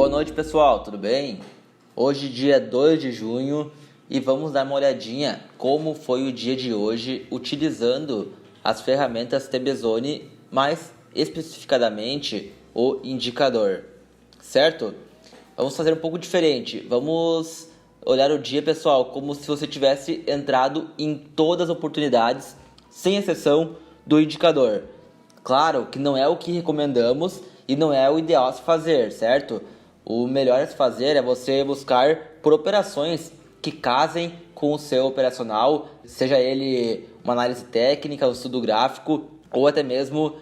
Boa noite, pessoal, tudo bem? Hoje dia 2 de junho e vamos dar uma olhadinha como foi o dia de hoje utilizando as ferramentas TBZone, mais especificadamente o indicador, certo? Vamos fazer um pouco diferente, vamos olhar o dia, pessoal, como se você tivesse entrado em todas as oportunidades, sem exceção do indicador. Claro que não é o que recomendamos e não é o ideal a se fazer, certo? O melhor a se fazer é você buscar por operações que casem com o seu operacional, seja ele uma análise técnica, um estudo gráfico ou até mesmo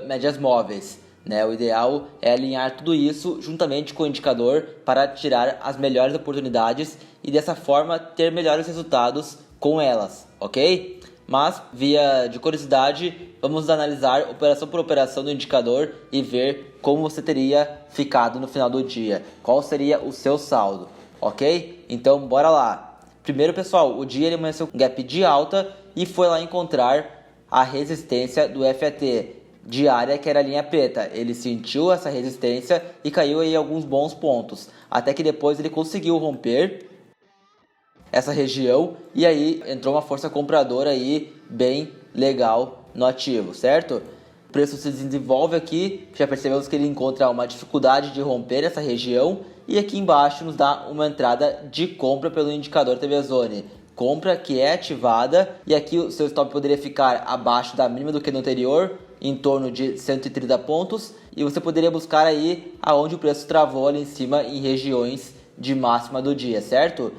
médias móveis, né? O ideal é alinhar tudo isso juntamente com o indicador para tirar as melhores oportunidades e dessa forma ter melhores resultados com elas, ok? Mas, via de curiosidade, vamos analisar operação por operação do indicador e ver como você teria ficado no final do dia. Qual seria o seu saldo, ok? Então, bora lá. Primeiro, pessoal, o dia ele amanheceu com gap de alta e foi lá encontrar a resistência do FET diária, que era a linha preta. Ele sentiu essa resistência e caiu aí alguns bons pontos. Até que depois ele conseguiu romper essa região e aí entrou uma força compradora aí bem legal no ativo, certo? O preço se desenvolve aqui, já percebemos que ele encontra uma dificuldade de romper essa região e aqui embaixo nos dá uma entrada de compra pelo indicador TBZone. Compra que é ativada e aqui o seu stop poderia ficar abaixo da mínima do que no anterior, em torno de 130 pontos, e você poderia buscar aí aonde o preço travou ali em cima em regiões de máxima do dia, certo?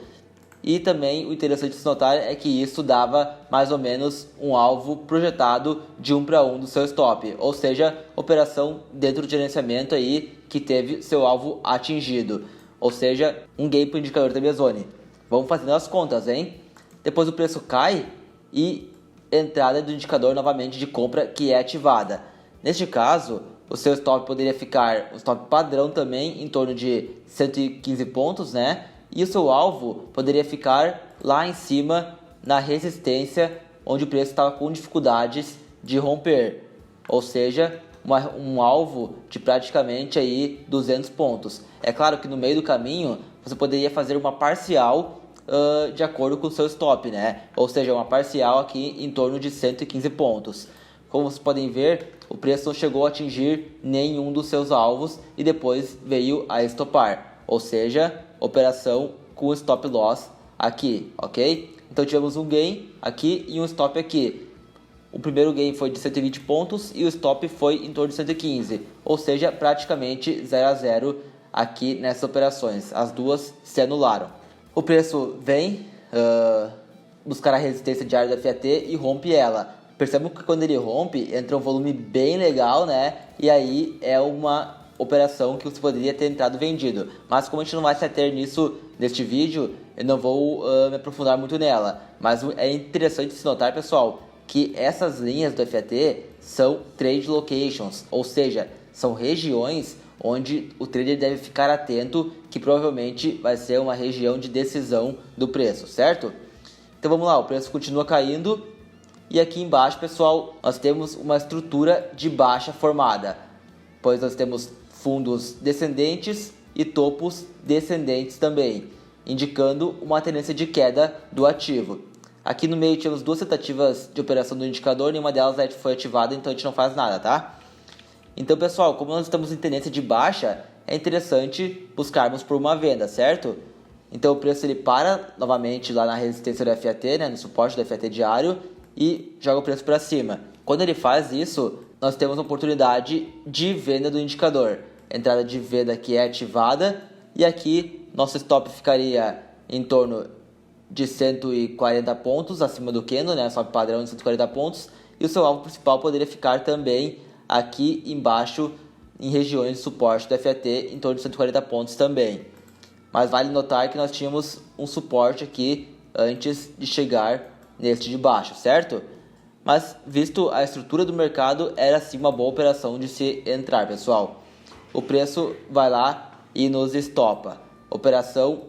E também o interessante de se notar é que isso dava mais ou menos um alvo projetado de 1 para 1 do seu stop, ou seja, operação dentro do gerenciamento aí que teve seu alvo atingido, ou seja, um gain para o indicador TBZone. Vamos fazendo as contas, hein? Depois o preço cai e entrada do indicador novamente de compra que é ativada. Neste caso, o seu stop poderia ficar um stop padrão também em torno de 115 pontos, né? E o seu alvo poderia ficar lá em cima na resistência, onde o preço estava com dificuldades de romper. Ou seja, um alvo de praticamente aí 200 pontos. É claro que no meio do caminho você poderia fazer uma parcial de acordo com o seu stop, né? Ou seja, uma parcial aqui em torno de 115 pontos. Como vocês podem ver, o preço não chegou a atingir nenhum dos seus alvos e depois veio a estopar. Ou seja, operação com stop loss aqui, ok? Então tivemos um gain aqui e um stop aqui. O primeiro gain foi de 120 pontos e o stop foi em torno de 115, ou seja, praticamente 0 a 0 aqui nessas operações. As duas se anularam. O preço vem buscar a resistência diária da FET e rompe ela. Percebam que quando ele rompe, entra um volume bem legal, né? E aí é uma operação que você poderia ter entrado vendido, mas como a gente não vai se ater nisso neste vídeo, eu não vou me aprofundar muito nela, mas é interessante se notar, pessoal, que essas linhas do FET são trade locations, ou seja, são regiões onde o trader deve ficar atento, que provavelmente vai ser uma região de decisão do preço, certo? Então vamos lá, o preço continua caindo e aqui embaixo, pessoal, nós temos uma estrutura de baixa formada, pois nós temos fundos descendentes e topos descendentes também, indicando uma tendência de queda do ativo. Aqui no meio tínhamos duas tentativas de operação do indicador, nenhuma delas foi ativada, então a gente não faz nada, tá? Então, pessoal, como nós estamos em tendência de baixa, é interessante buscarmos por uma venda, certo? Então o preço ele para novamente lá na resistência do FET, né, no suporte do FET diário, e joga o preço para cima. Quando ele faz isso, nós temos uma oportunidade de venda do indicador. Entrada de venda que é ativada e aqui nosso stop ficaria em torno de 140 pontos acima do candle, né? Stop padrão de 140 pontos e o seu alvo principal poderia ficar também aqui embaixo em regiões de suporte do FET em torno de 140 pontos também. Mas vale notar que nós tínhamos um suporte aqui antes de chegar neste de baixo, certo? Mas visto a estrutura do mercado, era sim uma boa operação de se entrar, pessoal. O preço vai lá e nos estopa. Operação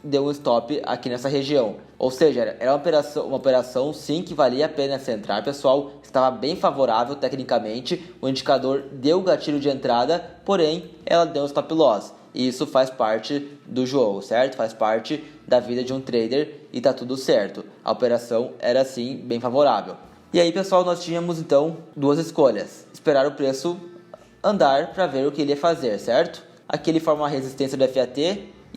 deu um stop aqui nessa região. Ou seja, era uma operação sim que valia a pena se entrar, pessoal. Estava bem favorável tecnicamente. O indicador deu o gatilho de entrada, porém ela deu um stop loss. e isso faz parte do jogo, certo? Faz parte da vida de um trader e tá tudo certo. A operação era sim bem favorável. E aí, pessoal, nós tínhamos então duas escolhas: esperar o preço andar para ver o que ele ia fazer, certo? Aqui ele forma uma resistência do FAT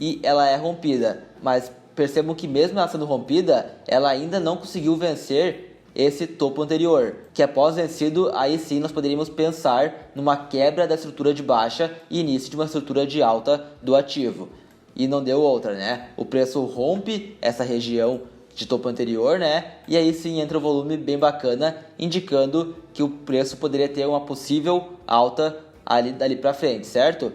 e ela é rompida, mas percebam que mesmo ela sendo rompida, ela ainda não conseguiu vencer esse topo anterior, que após vencido, aí sim nós poderíamos pensar numa quebra da estrutura de baixa e início de uma estrutura de alta do ativo. E não deu outra, né? O preço rompe essa região de topo anterior, né? E aí sim entra um volume bem bacana, indicando que o preço poderia ter uma possível alta dali para frente, certo?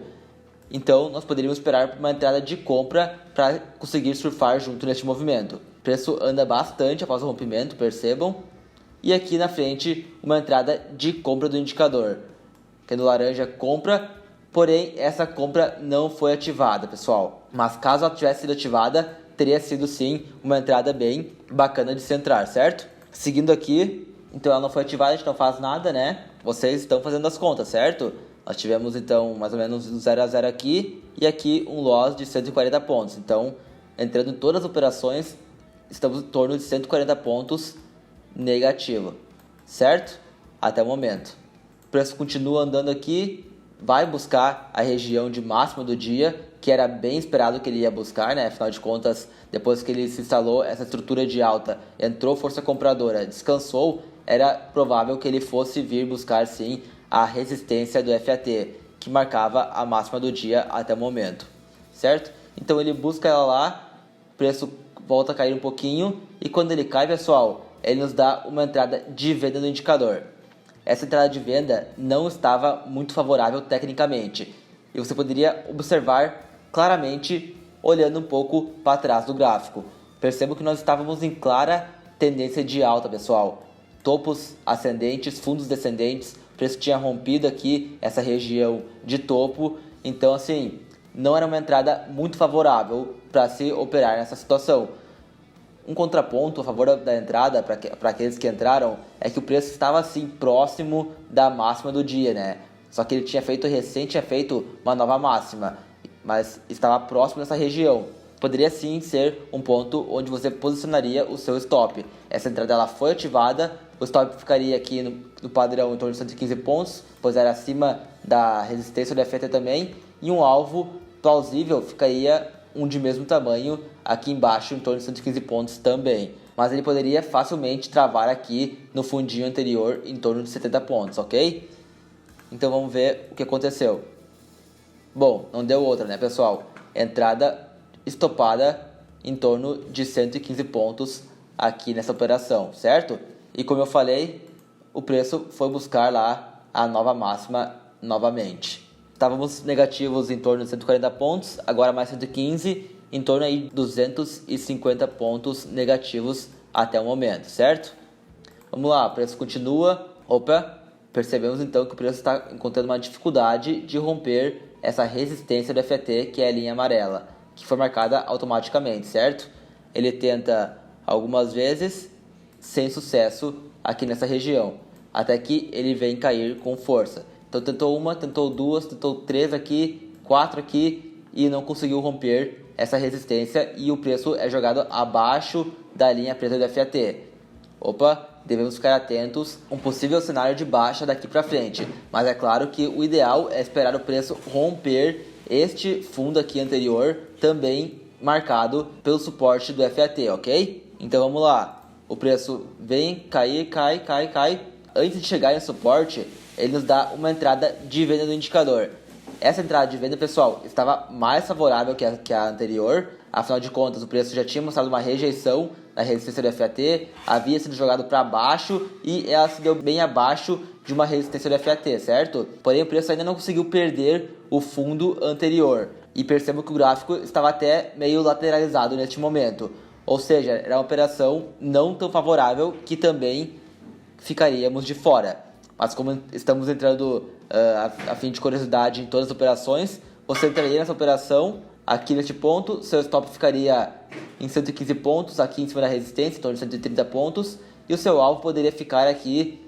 Então nós poderíamos esperar por uma entrada de compra para conseguir surfar junto neste movimento. O preço anda bastante após o rompimento, percebam. E aqui na frente uma entrada de compra do indicador. Candle laranja compra, porém essa compra não foi ativada, pessoal. Mas caso ela tivesse sido ativada, teria sido sim uma entrada bem bacana de se entrar, certo? Seguindo aqui, então ela não foi ativada, a gente não faz nada, né? Vocês estão fazendo as contas, certo? Nós tivemos então mais ou menos 0 a 0 aqui e aqui um loss de 140 pontos. Então, entrando em todas as operações, estamos em torno de 140 pontos negativo, certo? Até o momento. O preço continua andando aqui, vai buscar a região de máxima do dia, que era bem esperado que ele ia buscar, né? Afinal de contas, depois que ele se instalou essa estrutura de alta, entrou força compradora, descansou, era provável que ele fosse vir buscar sim a resistência do FAT, que marcava a máxima do dia até o momento, certo? Então ele busca ela lá, o preço volta a cair um pouquinho e quando ele cai, pessoal, ele nos dá uma entrada de venda no indicador. Essa entrada de venda não estava muito favorável tecnicamente e você poderia observar claramente olhando um pouco para trás do gráfico. Percebo que nós estávamos em clara tendência de alta, pessoal. Topos ascendentes, fundos descendentes, o preço tinha rompido aqui essa região de topo, então assim, não era uma entrada muito favorável para se operar nessa situação. Um contraponto a favor da entrada, para aqueles que entraram, é que o preço estava assim próximo da máxima do dia, né? Só que ele tinha feito uma nova máxima, mas estava próximo dessa região. Poderia sim ser um ponto onde você posicionaria o seu stop. Essa entrada ela foi ativada, o stop ficaria aqui no padrão em torno de 115 pontos, pois era acima da resistência do FT também, e um alvo plausível ficaria um de mesmo tamanho aqui embaixo em torno de 115 pontos também. Mas ele poderia facilmente travar aqui no fundinho anterior em torno de 70 pontos, ok? Então vamos ver o que aconteceu. Bom, não deu outra, né, pessoal? Entrada estopada em torno de 115 pontos aqui nessa operação, certo? E como eu falei, o preço foi buscar lá a nova máxima novamente. Estávamos negativos em torno de 140 pontos, agora mais 115, em torno aí de 250 pontos negativos até o momento, certo? Vamos lá, o preço continua. Opa, percebemos então que o preço está encontrando uma dificuldade de romper essa resistência do FT, que é a linha amarela, que foi marcada automaticamente, certo? Ele tenta algumas vezes, sem sucesso, aqui nessa região, até que ele vem cair com força. Então tentou uma, tentou duas, tentou três aqui, quatro aqui e não conseguiu romper essa resistência e o preço é jogado abaixo da linha preta do FAT. Opa, devemos ficar atentos a um possível cenário de baixa daqui para frente, mas é claro que o ideal é esperar o preço romper este fundo aqui anterior, também marcado pelo suporte do FAT, ok? Então vamos lá, o preço vem cair, cai. Antes de chegar em suporte, ele nos dá uma entrada de venda no indicador. Essa entrada de venda, pessoal, estava mais favorável que a anterior. Afinal de contas, o preço já tinha mostrado uma rejeição da resistência do FAT, havia sido jogado para baixo e ela se deu bem abaixo de uma resistência do FAT, certo? Porém, o preço ainda não conseguiu perder o fundo anterior. E percebo que o gráfico estava até meio lateralizado neste momento. Ou seja, era uma operação não tão favorável que também ficaríamos de fora. Mas como estamos entrando a fim de curiosidade em todas as operações, você entraria nessa operação aqui neste ponto, seu stop ficaria em 115 pontos, aqui em cima da resistência, em torno de 130 pontos, e o seu alvo poderia ficar aqui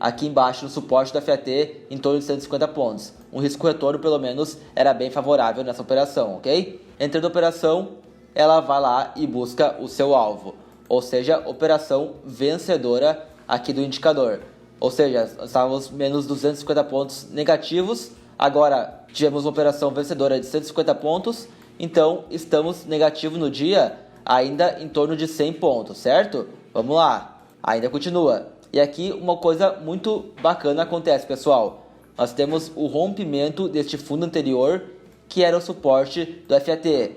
aqui embaixo no suporte da FAT em torno de 150 pontos. Um risco-retorno pelo menos era bem favorável nessa operação, ok? Entrando na operação, ela vai lá e busca o seu alvo, ou seja, operação vencedora aqui do indicador. Ou seja, estávamos menos 250 pontos negativos, agora tivemos uma operação vencedora de 150 pontos, então estamos negativo no dia ainda em torno de 100 pontos, certo? Vamos lá, ainda continua. E aqui uma coisa muito bacana acontece, pessoal. Nós temos o rompimento deste fundo anterior, que era o suporte do FAT,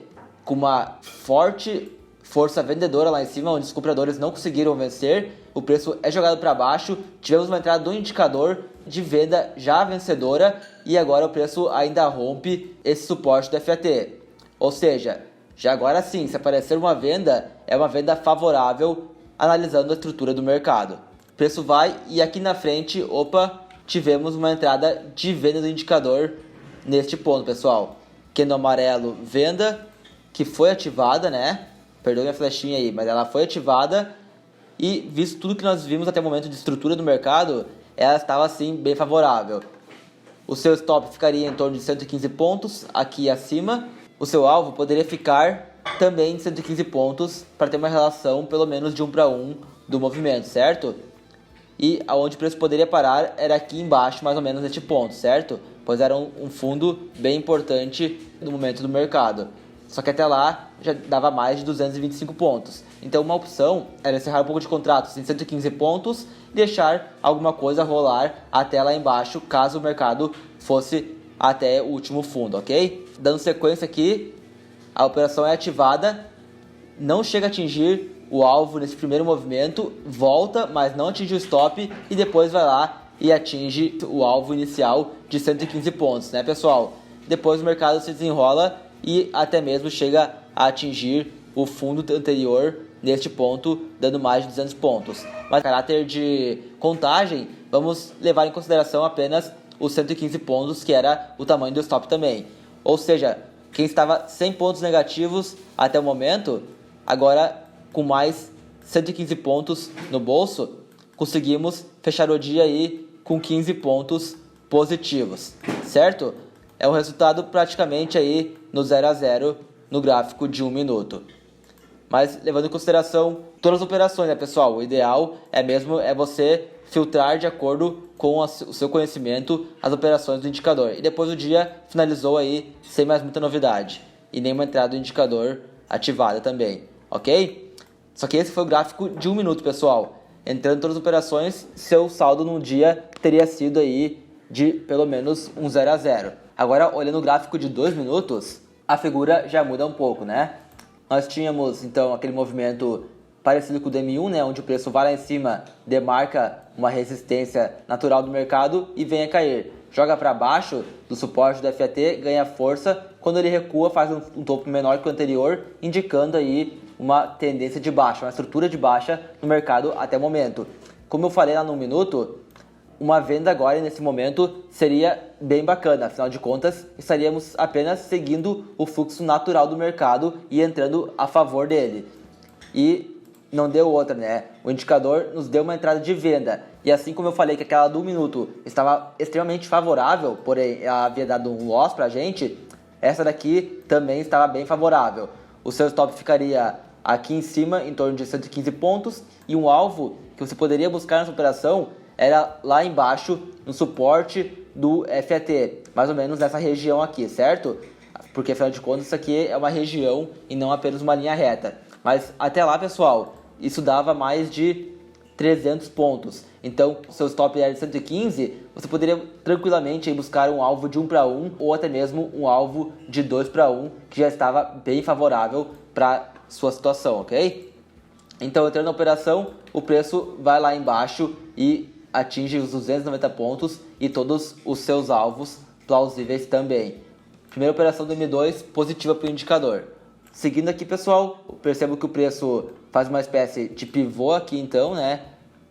com uma forte força vendedora lá em cima, onde os compradores não conseguiram vencer, o preço é jogado para baixo, tivemos uma entrada do indicador de venda já vencedora e agora o preço ainda rompe esse suporte do FAT. Ou seja, já agora sim, se aparecer uma venda, é uma venda favorável analisando a estrutura do mercado. O preço vai e aqui na frente, opa, tivemos uma entrada de venda do indicador neste ponto, pessoal. Que no amarelo, venda, que foi ativada, né? Perdoe minha flechinha aí, mas ela foi ativada e visto tudo que nós vimos até o momento de estrutura do mercado, ela estava assim bem favorável. O seu stop ficaria em torno de 115 pontos aqui acima. O seu alvo poderia ficar também em 115 pontos para ter uma relação pelo menos de 1 para 1 do movimento, certo? E aonde o preço poderia parar era aqui embaixo, mais ou menos neste ponto, certo? Pois era um fundo bem importante no momento do mercado. Só que até lá já dava mais de 225 pontos. Então uma opção era encerrar um pouco de contratos em 115 pontos e deixar alguma coisa rolar até lá embaixo, caso o mercado fosse até o último fundo, ok? Dando sequência aqui, a operação é ativada, não chega a atingir o alvo nesse primeiro movimento, volta, mas não atinge o stop e depois vai lá e atinge o alvo inicial de 115 pontos, né, pessoal? Depois o mercado se desenrola e até mesmo chega a atingir o fundo anterior neste ponto, dando mais de 200 pontos. Mas, em caráter de contagem, vamos levar em consideração apenas os 115 pontos, que era o tamanho do stop também. Ou seja, quem estava 100 pontos negativos até o momento, agora com mais 115 pontos no bolso, conseguimos fechar o dia aí com 15 pontos positivos, certo? É um resultado praticamente aí no 0 a 0 no gráfico de 1 minuto. Mas levando em consideração todas as operações, né, pessoal? O ideal é você filtrar de acordo com o seu conhecimento as operações do indicador. E depois o dia finalizou aí sem mais muita novidade. E nenhuma entrada do indicador ativada também, ok? Só que esse foi o gráfico de 1 minuto, pessoal. Entrando em todas as operações, seu saldo num dia teria sido aí de pelo menos um 0 a 0. Agora, olhando o gráfico de 2 minutos, a figura já muda um pouco, né? Nós tínhamos, então, aquele movimento parecido com o DM1, né? Onde o preço vai lá em cima, demarca uma resistência natural do mercado e vem a cair. Joga para baixo do suporte do FAT, ganha força. Quando ele recua, faz um topo menor que o anterior, indicando aí uma tendência de baixa, uma estrutura de baixa no mercado até o momento. Como eu falei lá no 1 minuto, uma venda agora nesse momento seria bem bacana, afinal de contas estaríamos apenas seguindo o fluxo natural do mercado e entrando a favor dele. E não deu outra, né? O indicador nos deu uma entrada de venda e assim como eu falei que aquela do 1 minuto estava extremamente favorável, porém havia dado um loss pra gente, essa daqui também estava bem favorável. O seu stop ficaria aqui em cima, em torno de 115 pontos, e um alvo que você poderia buscar nessa operação era lá embaixo, no suporte do FAT, mais ou menos nessa região aqui, certo? Porque afinal de contas isso aqui é uma região e não apenas uma linha reta. Mas até lá, pessoal, isso dava mais de 300 pontos. Então, seu stop era de 115, você poderia tranquilamente buscar um alvo de 1 para 1 ou até mesmo um alvo de 2 para 1, que já estava bem favorável para sua situação, ok? Então, entrando na operação, o preço vai lá embaixo e atinge os 290 pontos e todos os seus alvos plausíveis também. Primeira operação do M2 positiva para o indicador. Seguindo aqui, pessoal, percebo que o preço faz uma espécie de pivô aqui então, né?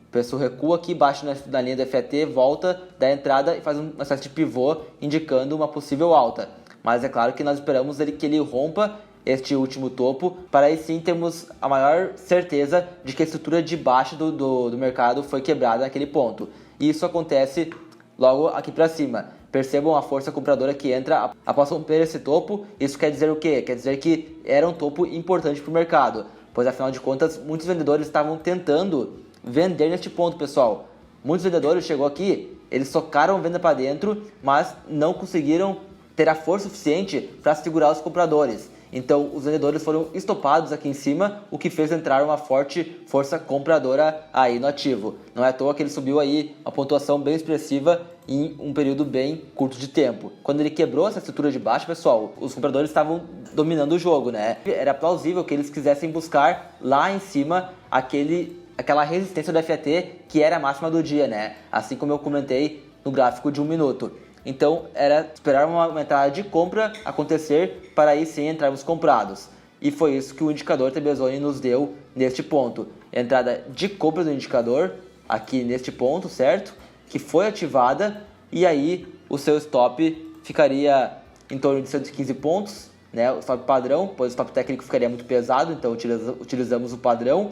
O preço recua aqui, baixa na linha do FAT, volta da entrada e faz uma espécie de pivô indicando uma possível alta. Mas é claro que nós esperamos que ele rompa este último topo, para aí sim termos a maior certeza de que a estrutura de baixa do mercado foi quebrada naquele ponto. e isso acontece logo aqui para cima. Percebam a força compradora que entra após romper esse topo. Isso quer dizer o quê? Quer dizer que era um topo importante para o mercado, pois afinal de contas muitos vendedores estavam tentando vender neste ponto, pessoal. Muitos vendedores chegou aqui, eles socaram venda para dentro, mas não conseguiram ter a força suficiente para segurar os compradores. Então os vendedores foram estopados aqui em cima, o que fez entrar uma forte força compradora aí no ativo. Não é à toa que ele subiu aí uma pontuação bem expressiva em um período bem curto de tempo. Quando ele quebrou essa estrutura de baixo, pessoal, os compradores estavam dominando o jogo, né? Era plausível que eles quisessem buscar lá em cima aquela resistência do FAT que era a máxima do dia, né? Assim como eu comentei no gráfico de 1 minuto. Então era esperar uma entrada de compra acontecer para aí sim entrarmos comprados. E foi isso que o indicador TBZone nos deu neste ponto. Entrada de compra do indicador aqui neste ponto, certo? Que foi ativada e aí o seu stop ficaria em torno de 115 pontos, né? O stop padrão, pois o stop técnico ficaria muito pesado, então utilizamos o padrão.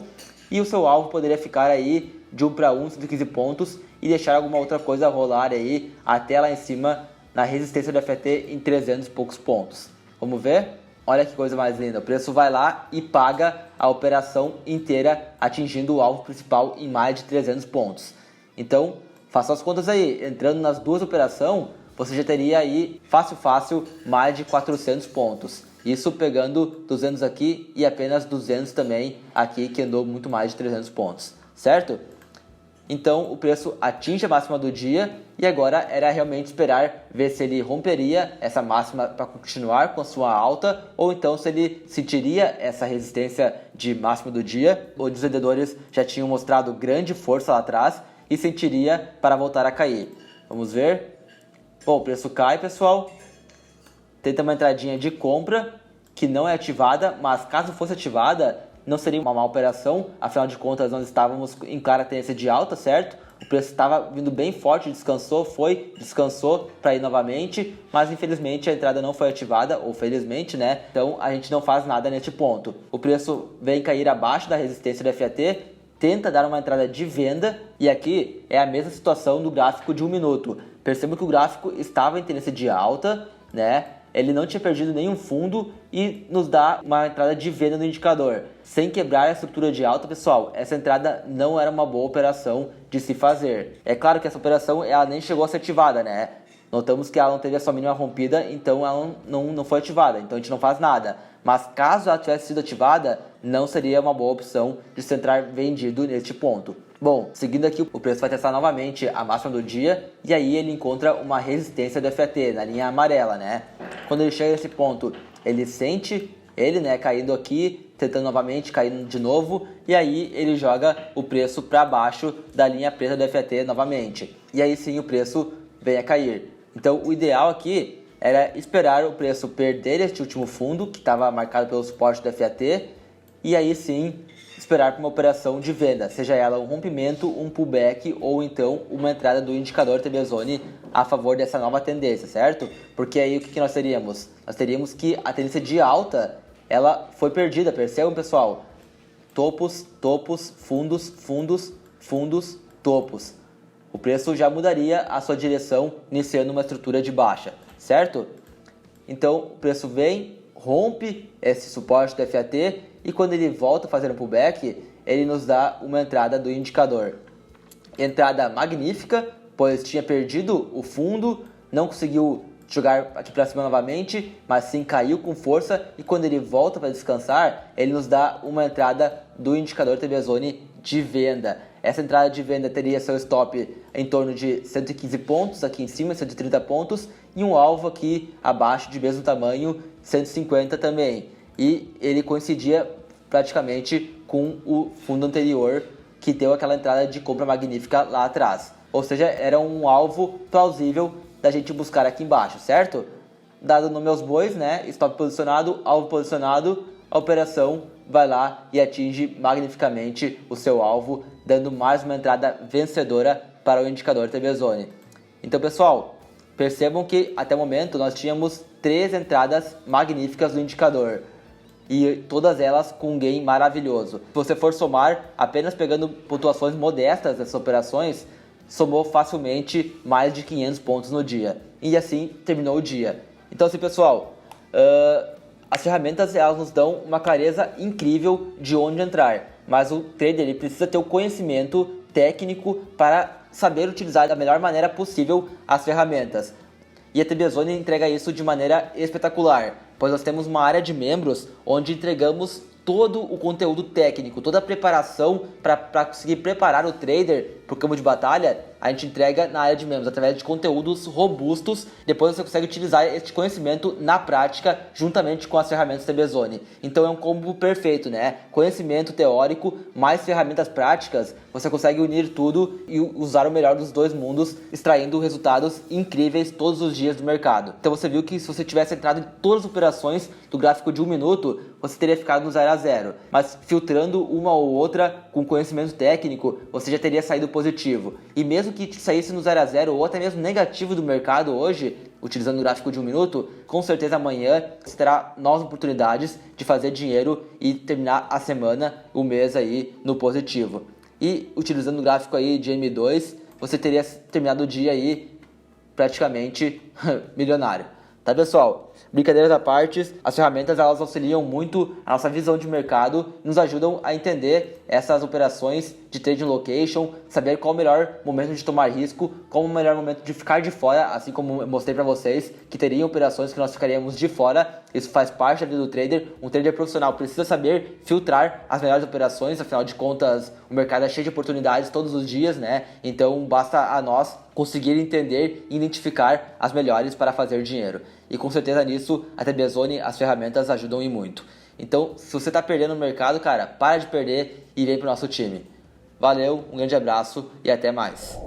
E o seu alvo poderia ficar aí de 1 para 1, 115 pontos e deixar alguma outra coisa rolar aí até lá em cima na resistência do FAT em 300 e poucos pontos. Vamos ver? Olha que coisa mais linda. O preço vai lá e paga a operação inteira atingindo o alvo principal em mais de 300 pontos. Então, faça as contas aí. Entrando nas duas operações, você já teria aí fácil mais de 400 pontos. Isso pegando 200 aqui e apenas 200 também aqui, que andou muito mais de 300 pontos, certo? Então o preço atinge a máxima do dia e agora era realmente esperar ver se ele romperia essa máxima para continuar com a sua alta ou então se ele sentiria essa resistência de máxima do dia, onde os vendedores já tinham mostrado grande força lá atrás e sentiria para voltar a cair. Vamos ver? Bom, o preço cai, pessoal. Tenta uma entradinha de compra que não é ativada, mas caso fosse ativada, não seria uma má operação, afinal de contas nós estávamos em clara tendência de alta, certo? O preço estava vindo bem forte, descansou para ir novamente, mas infelizmente a entrada não foi ativada, ou felizmente, né? Então a gente não faz nada neste ponto. O preço vem cair abaixo da resistência do FAT, tenta dar uma entrada de venda, e aqui é a mesma situação do gráfico de 1 minuto. Perceba que o gráfico estava em tendência de alta, né? Ele não tinha perdido nenhum fundo e nos dá uma entrada de venda no indicador. Sem quebrar a estrutura de alta, pessoal, essa entrada não era uma boa operação de se fazer. É claro que essa operação ela nem chegou a ser ativada, né? Notamos que ela não teve a sua mínima rompida, então ela não foi ativada, então a gente não faz nada. Mas caso ela tivesse sido ativada, não seria uma boa opção de se entrar vendido neste ponto. Bom, seguindo aqui, o preço vai testar novamente a máxima do dia e aí ele encontra uma resistência do FAT na linha amarela, né? Quando ele chega nesse ponto, ele sente ele, né, caindo aqui, tentando novamente, caindo de novo, e aí ele joga o preço para baixo da linha preta do FAT novamente. E aí sim o preço vem a cair. Então o ideal aqui era esperar o preço perder este último fundo, que estava marcado pelo suporte do FAT, e aí sim esperar para uma operação de venda, seja ela um rompimento, um pullback ou então uma entrada do indicador TBZone a favor dessa nova tendência, certo? Porque aí o que nós teríamos? Nós teríamos que a tendência de alta, ela foi perdida, percebam, pessoal? Topos, topos, fundos, fundos, fundos, topos. O preço já mudaria a sua direção iniciando uma estrutura de baixa, certo? Então o preço vem, rompe esse suporte do FAT e quando ele volta a fazer um pullback, ele nos dá uma entrada do indicador. Entrada magnífica, pois tinha perdido o fundo, não conseguiu jogar aqui para cima novamente, mas sim caiu com força e quando ele volta para descansar, ele nos dá uma entrada do indicador TBZone de venda. Essa entrada de venda teria seu stop em torno de 115 pontos, aqui em cima 130 pontos, e um alvo aqui abaixo de mesmo tamanho, 150 também. E ele coincidia praticamente com o fundo anterior, que deu aquela entrada de compra magnífica lá atrás. Ou seja, era um alvo plausível da gente buscar aqui embaixo, certo? Dado o nome aos bois, né? Stop posicionado, alvo posicionado, a operação vai lá e atinge magnificamente o seu alvo, dando mais uma entrada vencedora para o indicador TBZone. Então, pessoal, percebam que até o momento nós tínhamos 3 entradas magníficas do indicador e todas elas com um gain maravilhoso. Se você for somar, apenas pegando pontuações modestas dessas operações, somou facilmente mais de 500 pontos no dia. E assim terminou o dia. Então assim, pessoal, as ferramentas elas nos dão uma clareza incrível de onde entrar. Mas o trader ele precisa ter o conhecimento técnico para saber utilizar da melhor maneira possível as ferramentas. E a TBZone entrega isso de maneira espetacular, pois nós temos uma área de membros onde entregamos todo o conteúdo técnico, toda a preparação para conseguir preparar o trader para o campo de batalha, a gente entrega na área de membros, através de conteúdos robustos. Depois você consegue utilizar este conhecimento na prática, juntamente com as ferramentas TBZone. Então é um combo perfeito, né? Conhecimento teórico, mais ferramentas práticas, você consegue unir tudo e usar o melhor dos dois mundos, extraindo resultados incríveis todos os dias do mercado. Então você viu que se você tivesse entrado em todas as operações do gráfico de 1 minuto, você teria ficado no 0 a 0. Mas filtrando uma ou outra com conhecimento técnico, você já teria saído positivo. E mesmo que saísse no 0 a 0 ou até mesmo negativo do mercado hoje, utilizando o gráfico de 1 minuto, com certeza amanhã você terá novas oportunidades de fazer dinheiro e terminar a semana, o mês aí no positivo. E utilizando o gráfico aí de M2, você teria terminado o dia aí praticamente milionário. Tá, pessoal? Brincadeiras à parte, as ferramentas elas auxiliam muito a nossa visão de mercado, nos ajudam a entender essas operações de trading location, saber qual o melhor momento de tomar risco, qual o melhor momento de ficar de fora, assim como eu mostrei para vocês, que teriam operações que nós ficaríamos de fora. Isso faz parte da vida do trader. Um trader profissional precisa saber filtrar as melhores operações, afinal de contas o mercado é cheio de oportunidades todos os dias, né? Então basta a nós conseguir entender e identificar as melhores para fazer dinheiro. E com certeza nisso a TBZone, as ferramentas ajudam e muito. Então, se você está perdendo no mercado, cara, para de perder e vem pro nosso time. Valeu, um grande abraço e até mais.